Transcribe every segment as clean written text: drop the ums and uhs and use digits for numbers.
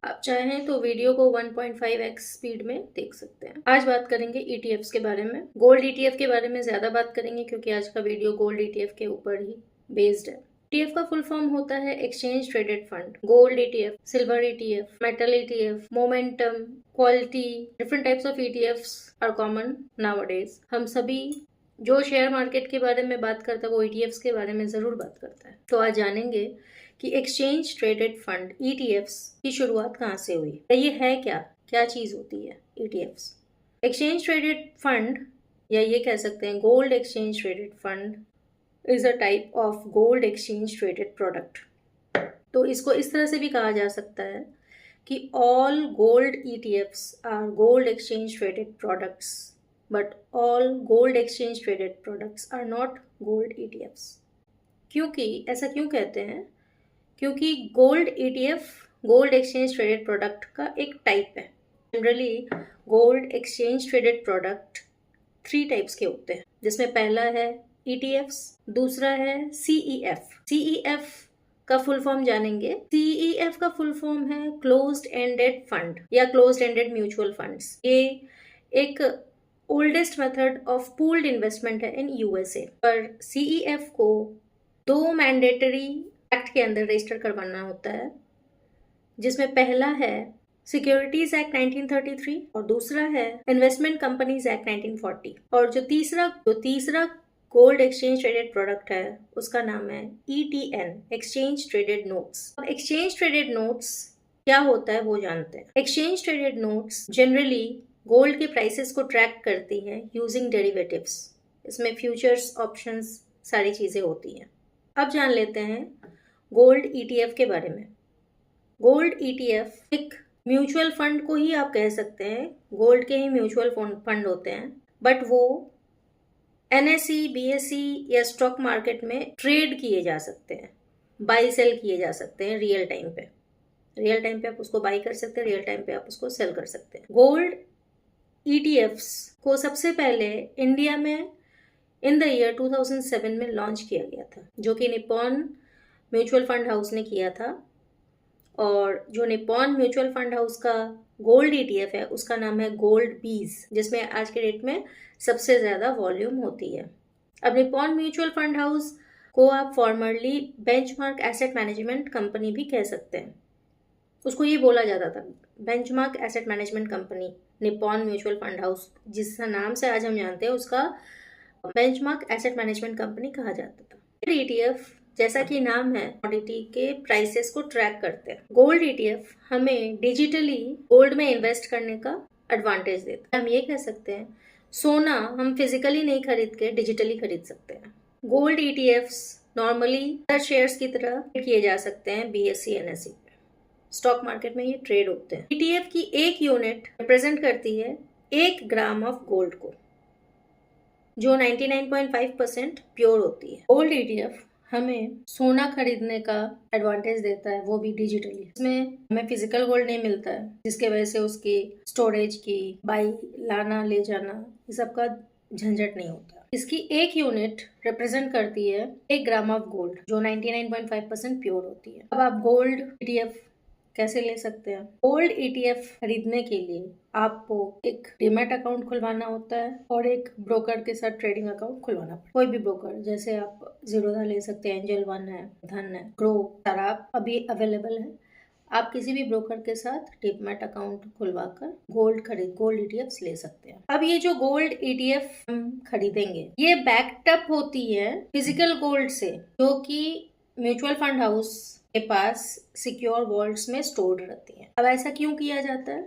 आप चाहें तो वीडियो को 1.5x स्पीड में देख सकते हैं। आज बात करेंगे ETFs के बारे में। गोल्ड ETF के बारे में ज्यादा बात करेंगे क्योंकि आज का वीडियो गोल्ड ETF के ऊपर ही बेस्ड है। ETF का फुल फॉर्म होता है exchange traded fund. Gold ETF, silver ETF, metal ETF, momentum, quality, different types of ETFs are common nowadays. हम सभी जो शेयर मार्केट के बारे में बात करता है वो ETFs के बारे में जरूर बात करता है। तो आज जानेंगे कि एक्सचेंज ट्रेडेड फंड ETFs की शुरुआत कहाँ से हुई, ये है क्या चीज होती है ETFs। एक्सचेंज ट्रेडेड फंड या ये कह सकते हैं gold exchange traded fund is a type of gold exchange traded product. तो इसको इस तरह से भी कहा जा सकता है कि all gold ETFs are gold exchange traded products but all gold exchange traded products are not gold ETFs। क्योंकि ऐसा क्यों कहते हैं? क्योंकि gold ETF gold exchange traded product का एक टाइप है। Generally gold exchange traded product 3 types के होते हैं, जिसमें पहला है ETFs, दूसरा है CEF। CEF का फुल फॉर्म जानेंगे। CEF का फुल फॉर्म है क्लोज्ड एंडेड फंड या क्लोज्ड एंडेड म्यूचुअल फंड्स। ये एक oldest method of pooled investment है इन USA। पर CEF को 2 मैंडेटरी एक्ट के अंदर रजिस्टर करवाना होता है, जिसमें पहला है सिक्योरिटीज एक्ट 1933 और दूसरा है इन्वेस्टमेंट कंपनीज एक्ट 1940। और जो तीसरा गोल्ड एक्सचेंज ट्रेडेड प्रोडक्ट है उसका नाम है ETN exchange traded notes. Exchange traded notes क्या होता है वो जानते हैं। Exchange traded notes generally gold के प्राइसेस को ट्रैक करती हैं यूजिंग डेरिवेटिव्स। इसमें फ्यूचर्स, ऑप्शंस, सारी चीजें होती हैं। अब जान लेते हैं गोल्ड ETF के बारे में। गोल्ड ETF एक म्यूचुअल फंड को ही आप कह सकते हैं, गोल्ड के ही म्यूचुअल फंड होते हैं, बट वो NSE, BSE या स्टॉक मार्केट में ट्रेड किए जा सकते हैं, बाई सेल किए जा सकते हैं रियल टाइम पे आप उसको बाई कर सकते हैं, रियल टाइम पे आप उसको सेल कर सकते हैं। गोल्ड ETFs को सबसे पहले इंडिया में इन द ईयर 2007 में लॉन्च किया गया था, जो कि निप्पॉन म्यूचुअल फंड हाउस ने किया था। और जो निप्पॉन म्यूचुअल फंड हाउस का गोल्ड ETF है उसका नाम है गोल्ड बीज, जिसमें आज के डेट में सबसे ज़्यादा वॉल्यूम होती है। अब निप्पॉन म्यूचुअल फंड हाउस को आप formerly benchmark asset management company भी कह सकते हैं। उसको ये बोला जाता था benchmark asset management company. Nippon mutual fund house जिस नाम से आज हम जानते हैं उसका बेंचमार्क एसेट मैनेजमेंट कंपनी कहा जाता था। ETF जैसा कि नाम है कमोडिटी के प्राइसेस को ट्रैक करते हैं। गोल्ड ETF हमें डिजिटली गोल्ड में इन्वेस्ट करने का एडवांटेज देता है। हम ये कह सकते हैं सोना हम फिजिकली नहीं खरीद के डिजिटली खरीद सकते हैं। गोल्ड ETFs नॉर्मली शेयर्स की तरह किए जा सकते हैं BSE NSE पे। स्टॉक मार्केट में ये ट्रेड होते हैं। ETF की एक यूनिट रिप्रेजेंट करती है 1 ग्राम ऑफ गोल्ड को, जो 99.5% प्योर होती है। गोल्ड ETF हमें सोना खरीदने का एडवांटेज देता है, वो भी डिजिटली। इसमें हमें फिजिकल गोल्ड नहीं मिलता है, जिसके वजह से उसकी स्टोरेज की बाई लाना ले जाना ये सब का झंझट नहीं होता। इसकी एक यूनिट रिप्रेजेंट करती है 1 ग्राम ऑफ गोल्ड, जो 99.5% प्योर होती है। अब आप गोल्ड ETF कैसे ले सकते हैं? गोल्ड ETF खरीदने के लिए आपको एक डीमैट अकाउंट खुलवाना होता है और एक ब्रोकर के साथ ट्रेडिंग अकाउंट खुलवाना पड़ता है। कोई भी ब्रोकर, जैसे आप जीरोधा ले सकते हैं, एंजल वन है, धन है, ग्रो, शराब अभी अवेलेबल है। आप किसी भी ब्रोकर के साथ डीमैट अकाउंट खुलवाकर गोल्ड ETFs ले सकते हैं। अब ये जो गोल्ड ETF हम खरीदेंगे ये बैकअप होती है फिजिकल गोल्ड से, जो कि म्यूचुअल फंड हाउस के पास सिक्योर वॉल्ट्स में स्टोर्ड रहती है। अब ऐसा क्यों किया जाता है?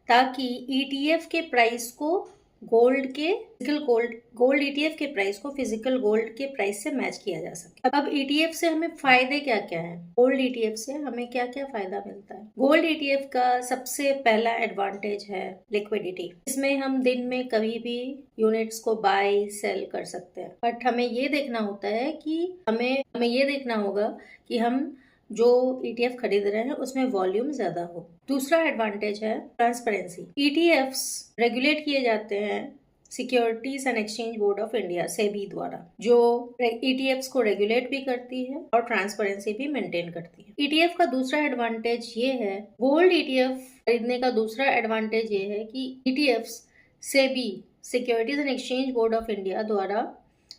ताकि ETF के प्राइस को गोल्ड ETF के प्राइस को फिजिकल गोल्ड के प्राइस से मैच किया जा सके। अब ETF से हमें फायदे क्या क्या है? गोल्ड ETF से हमें क्या क्या फायदा मिलता है? गोल्ड ETF का सबसे पहला एडवांटेज है लिक्विडिटी। इसमें हम दिन में कभी भी यूनिट्स को बाय सेल कर सकते हैं, बट हमें ये देखना होता है कि हमें ये देखना होगा कि हम जो ETF खरीद रहे हैं उसमें वॉल्यूम ज्यादा हो। दूसरा एडवांटेज है ट्रांसपेरेंसी। ETFs रेगुलेट किए जाते हैं securities and exchange board of India SEBI द्वारा, जो ईटीएफ्स को रेगुलेट भी करती है और ट्रांसपेरेंसी भी मेंटेन करती है। ईटीएफ का दूसरा एडवांटेज ये है, गोल्ड ईटीएफ खरीदने का दूसरा एडवांटेज ये है कि ETFs SEBI securities and exchange board of India द्वारा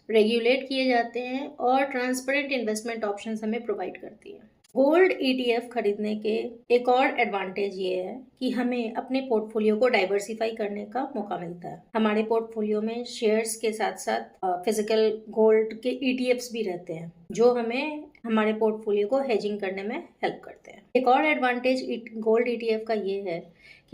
रेगुलेट किए जाते हैं और ट्रांसपेरेंट इन्वेस्टमेंट ऑप्शंस हमें प्रोवाइड करती है। गोल्ड ईटीएफ खरीदने के एक और एडवांटेज ये है कि हमें अपने पोर्टफोलियो को डाइवर्सिफाई करने का मौका मिलता है। हमारे पोर्टफोलियो में शेयर्स के साथ साथ फिजिकल गोल्ड के ईटीएफ्स भी रहते हैं, जो हमें हमारे पोर्टफोलियो को हेजिंग करने में हेल्प करते हैं। एक और एडवांटेज गोल्ड ईटीएफ का ये है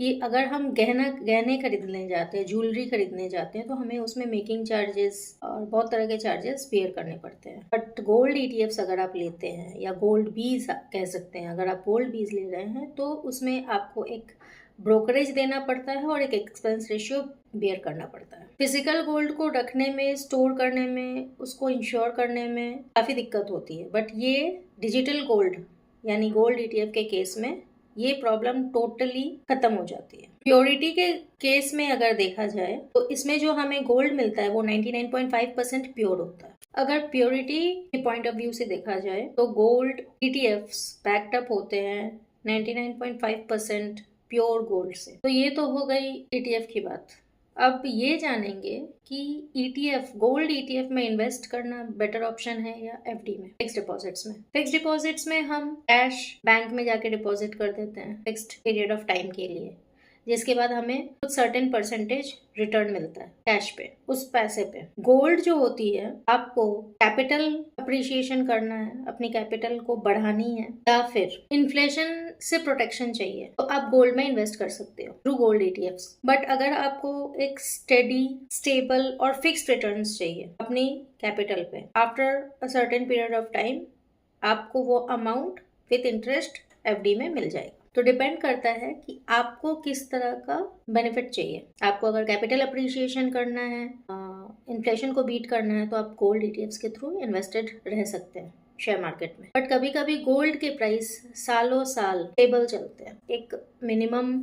कि अगर हम गहने खरीदने जाते हैं, ज्वेलरी खरीदने जाते हैं, तो हमें उसमें मेकिंग चार्जेस और बहुत तरह के चार्जेस बेयर करने पड़ते हैं। बट गोल्ड ईटीएफ्स अगर आप लेते हैं, या गोल्ड बीज कह सकते हैं, अगर आप गोल्ड बीज ले रहे हैं तो उसमें आपको एक ब्रोकरेज देना पड़ता है और एक एक्सपेंस रेशियो बेयर करना पड़ता है। फिजिकल गोल्ड को रखने में, स्टोर करने में, उसको इंश्योर करने में काफ़ी दिक्कत होती है, बट ये डिजिटल गोल्ड यानी गोल्ड ईटीएफ के केस में ये प्रॉब्लम टोटली खत्म हो जाती है। प्योरिटी के केस में अगर देखा जाए तो इसमें जो हमें गोल्ड मिलता है वो 99.5% प्योर होता है। अगर प्योरिटी के पॉइंट ऑफ व्यू से देखा जाए तो गोल्ड ईटीएफ्स बैक्ड अप होते हैं 99.5% प्योर गोल्ड से। तो ये तो हो गई ईटीएफ की बात। अब ये जानेंगे कि ईटीएफ, गोल्ड ईटीएफ में इन्वेस्ट करना बेटर ऑप्शन है या एफडी में, फिक्स्ड डिपॉजिट्स में। फिक्स्ड डिपॉजिट्स में हम कैश बैंक में जाके डिपॉजिट कर देते हैं फिक्स्ड पीरियड ऑफ टाइम के लिए, जिसके बाद हमें कुछ सर्टेन परसेंटेज रिटर्न मिलता है कैश पे, उस पैसे पे। गोल्ड जो होती है, आपको कैपिटल अप्रिशिएशन करना है, अपनी कैपिटल को बढ़ानी है, या फिर इन्फ्लेशन से प्रोटेक्शन चाहिए, तो आप गोल्ड में इन्वेस्ट कर सकते हो थ्रू गोल्ड ईटीएफ्स। बट अगर आपको एक स्टेडी, स्टेबल और फिक्स्ड रिटर्न्स चाहिए अपनी कैपिटल पे, after a certain period of time आपको वो अमाउंट विथ इंटरेस्ट एफडी में मिल जाएगा। तो डिपेंड करता है कि आपको किस तरह का बेनिफिट चाहिए। आपको अगर कैपिटल अप्रिशिएशन करना है, इन्फ्लेशन को बीट करना है, तो आप गोल्ड ईटीएफ्स के थ्रू इन्वेस्टेड रह सकते हैं शेयर मार्केट में। बट कभी कभी गोल्ड के प्राइस सालों साल स्टेबल चलते हैं, एक मिनिमम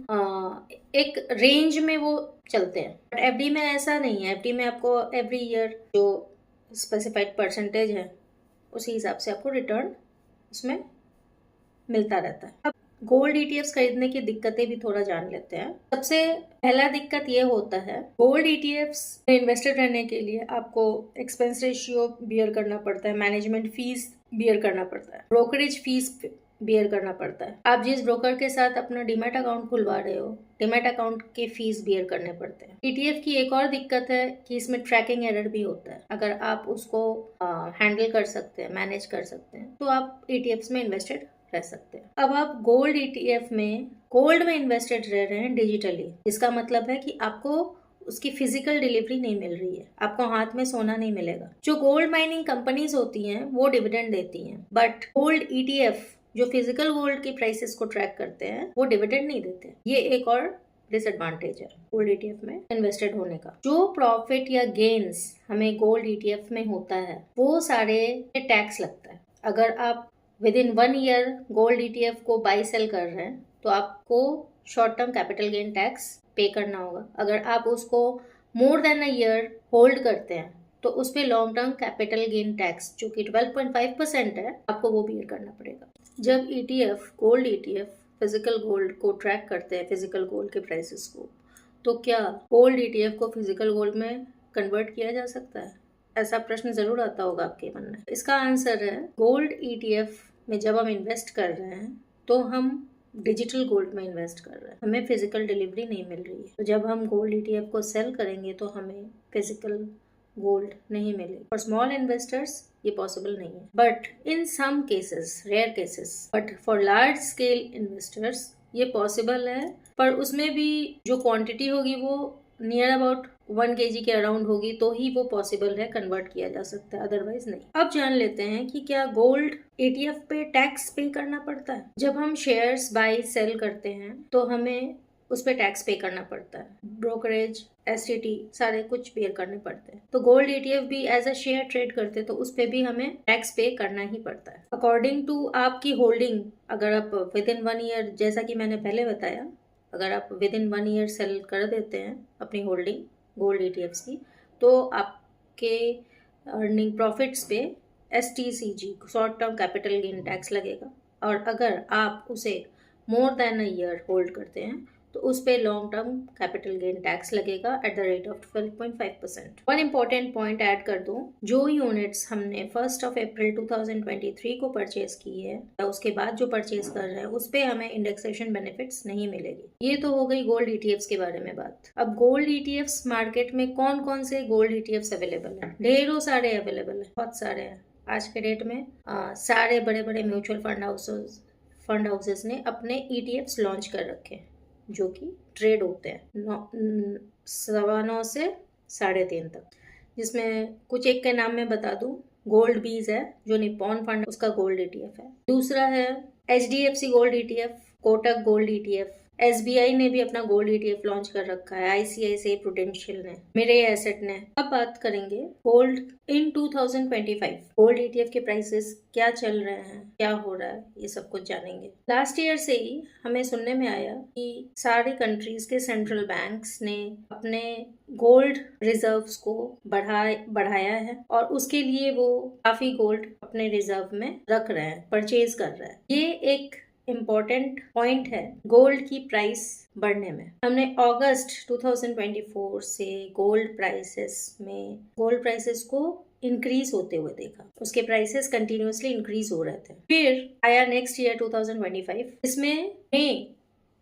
एक रेंज में वो चलते हैं। बट एफडी में ऐसा नहीं है। एफडी में आपको एवरी ईयर जो स्पेसिफाइड परसेंटेज है उसी हिसाब से आपको रिटर्न उसमें मिलता रहता है। अब गोल्ड ईटीएफ्स खरीदने की दिक्कतें भी थोड़ा जान लेते हैं। सबसे पहला दिक्कत ये होता है, गोल्ड ईटीएफ्स में इन्वेस्टेड रहने के लिए आपको एक्सपेंस रेशियो बियर करना पड़ता है, मैनेजमेंट फीस बियर करना पड़ता है, ब्रोकरेज फीस बियर करना पड़ता है। आप जिस ब्रोकर के साथ अपना डीमैट अकाउंट खुलवा रहे हो, डीमैट अकाउंट के फीस बियर करने पड़ते हैं। ईटीएफ की एक और दिक्कत है कि इसमें ट्रैकिंग एरर भी होता है। अगर आप उसको हैंडल कर सकते हैं, मैनेज कर सकते हैं, तो आप ईटीएफ्स में इन्वेस्टेड रह सकते हैं। अब आप गोल्ड ईटीएफ में, गोल्ड में इन्वेस्टेड रह रहे हैं डिजिटली, जिसका मतलब है कि आपको उसकी फिजिकल डिलीवरी नहीं मिल रही है, आपको हाथ में सोना नहीं मिलेगा। जो गोल्ड माइनिंग कंपनीज होती हैं वो डिविडेंड देती हैं, बट गोल्ड ईटीएफ जो फिजिकल गोल्ड की प्राइसेस को ट्रैक करते हैं वो डिविडेंड नहीं देते। ये एक और डिसएडवांटेज है गोल्ड ईटीएफ में इन्वेस्टेड होने का। जो प्रॉफिट या गेन्स हमें गोल्ड ईटीएफ में होता है वो सारे टैक्स लगता है। अगर आप with in 1 year gold ETF को बाई सेल कर रहे हैं तो आपको short term capital gain tax पे करना होगा। अगर आप उसको मोर देन अ ईयर होल्ड करते हैं तो उस पर long term capital gain tax जो कि 12.5% है, आपको वो बियर करना पड़ेगा। जब ETF, gold ETF physical gold को ट्रैक करते हैं, फिजिकल गोल्ड के प्राइसेस को, तो क्या गोल्ड ईटीएफ को फिजिकल गोल्ड में कन्वर्ट किया जा सकता है? ऐसा प्रश्न जरूर आता होगा आपके मन में। इसका आंसर है, गोल्ड ईटीएफ में जब हम इन्वेस्ट कर रहे हैं तो हम डिजिटल गोल्ड में इन्वेस्ट कर रहे हैं, हमें फिजिकल डिलीवरी नहीं मिल रही है। तो जब हम गोल्ड ईटीएफ को सेल करेंगे तो हमें फिजिकल गोल्ड नहीं मिलेगी। फॉर स्मॉल इन्वेस्टर्स ये पॉसिबल नहीं है, but in some cases, rare cases, but for large scale investors ये पॉसिबल है। पर उसमें भी जो क्वांटिटी होगी वो नियर अबाउट 1 kg के अराउंड होगी, तो ही वो पॉसिबल है, कन्वर्ट किया जा सकता है, अदरवाइज नहीं। अब जान लेते हैं कि क्या गोल्ड ईटीएफ पे टैक्स पे करना पड़ता है। जब हम शेयर्स बाय सेल करते हैं तो हमें उस पर टैक्स पे करना पड़ता है, ब्रोकरेज, एसटीटी सारे कुछ पेयर करने पड़ते हैं। तो गोल्ड ईटीएफ भी एज अ शेयर ट्रेड करते हैं तो उस पर भी हमें टैक्स पे करना ही पड़ता है अकॉर्डिंग टू आपकी होल्डिंग। अगर आप विद इन 1 ईयर, जैसा कि मैंने पहले बताया, अगर आप विद इन 1 ईयर सेल कर देते हैं अपनी होल्डिंग गोल्ड ईटीएफ्स की, तो आपके अर्निंग प्रॉफिट्स पे STCG short term capital gain tax लगेगा, और अगर आप उसे more than a year hold करते हैं तो उस पे long term capital gain tax लगेगा at the rate of 12.5%। One important point add कर दूं, जो यूनिट्स हमने 1 अप्रैल 2023 को परचेज की है या उसके बाद जो परचेज कर रहे हैं उस पे हमें इंडेक्सेशन बेनिफिट्स नहीं मिलेगी। ये तो हो गई गोल्ड ईटीएफ्स के बारे में बात। अब गोल्ड ईटीएफ्स मार्केट में कौन कौन से गोल्ड ईटीएफ्स अवेलेबल है? ढेरों सारे अवेलेबल है, बहुत सारे हैं। आज के डेट में सारे बड़े बड़े म्यूचुअल फंड हाउसेस ने अपने ईटीएफ्स लॉन्च कर रखे हैं जो कि ट्रेड होते हैं 9:15 से 3:30 तक, जिसमें कुछ एक के नाम में बता दूं। गोल्ड बीज है जो निप्पॉन फंड, उसका गोल्ड ईटीएफ है। दूसरा है HDFC gold ETF, Kotak gold ETF, SBI ने भी अपना गोल्ड ईटीएफ लॉन्च कर रखा है, ICICI प्रूडेंशियल ने, मेरे एसेट ने। अब बात करेंगे गोल्ड इन 2025 गोल्ड ईटीएफ के प्राइसेस क्या चल रहे हैं, क्या हो रहा है, ये सब कुछ जानेंगे। लास्ट ईयर से ही हमें सुनने में आया कि सारी कंट्रीज के सेंट्रल बैंक्स ने अपने गोल्ड रिजर्व्स को बढ़ाया है और उसके लिए वो काफी गोल्ड अपने रिजर्व में रख रहे हैं, परचेज कर रहे हैं। ये एक इम्पोर्टेंट पॉइंट है गोल्ड की प्राइस बढ़ने में। हमने अगस्त 2024 से गोल्ड प्राइसेस को इंक्रीज होते हुए देखा, उसके प्राइसेस कंटिन्यूअसली इंक्रीज हो रहे थे। फिर आया नेक्स्ट ईयर 2025, इसमें मई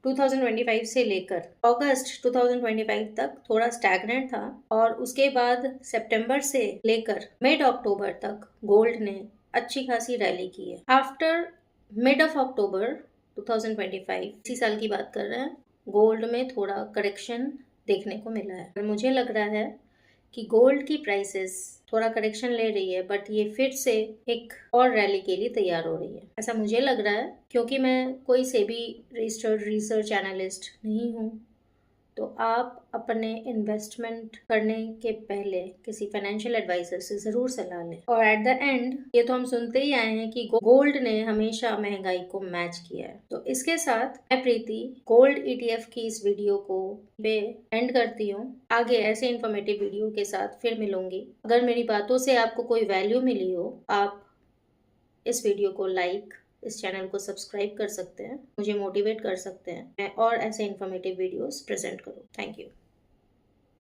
2025 से लेकर अगस्त 2025 तक थोड़ा स्टैग्नेंट था, और उसके बाद सितंबर से लेकर मिड अक्टूबर तक गोल्ड ने अच्छी खासी रैली की है। आफ्टर मिड ऑफ अक्टूबर 2025, इसी साल की बात कर रहे हैं, गोल्ड में थोड़ा करेक्शन देखने को मिला है। और मुझे लग रहा है कि गोल्ड की प्राइसेस थोड़ा करेक्शन ले रही है, बट ये फिर से एक और रैली के लिए तैयार हो रही है, ऐसा मुझे लग रहा है। क्योंकि मैं कोई सेबी रजिस्टर्ड रिसर्च एनालिस्ट नहीं हूँ, तो आप अपने इन्वेस्टमेंट करने के पहले किसी फाइनेंशियल एडवाइजर से ज़रूर सलाह लें। और एट द एंड ये तो हम सुनते ही आए हैं कि गोल्ड ने हमेशा महंगाई को मैच किया है। तो इसके साथ मैं प्रीति गोल्ड ETF की इस वीडियो को पे एंड करती हूँ। आगे ऐसे इन्फॉर्मेटिव वीडियो के साथ फिर मिलूंगी। अगर मेरी बातों से आपको कोई वैल्यू मिली हो, आप इस वीडियो को लाइक, इस चैनल को सब्सक्राइब कर सकते हैं, मुझे मोटिवेट कर सकते हैं मैं और ऐसे इन्फॉर्मेटिव वीडियोस प्रेजेंट करूँ। Thank you.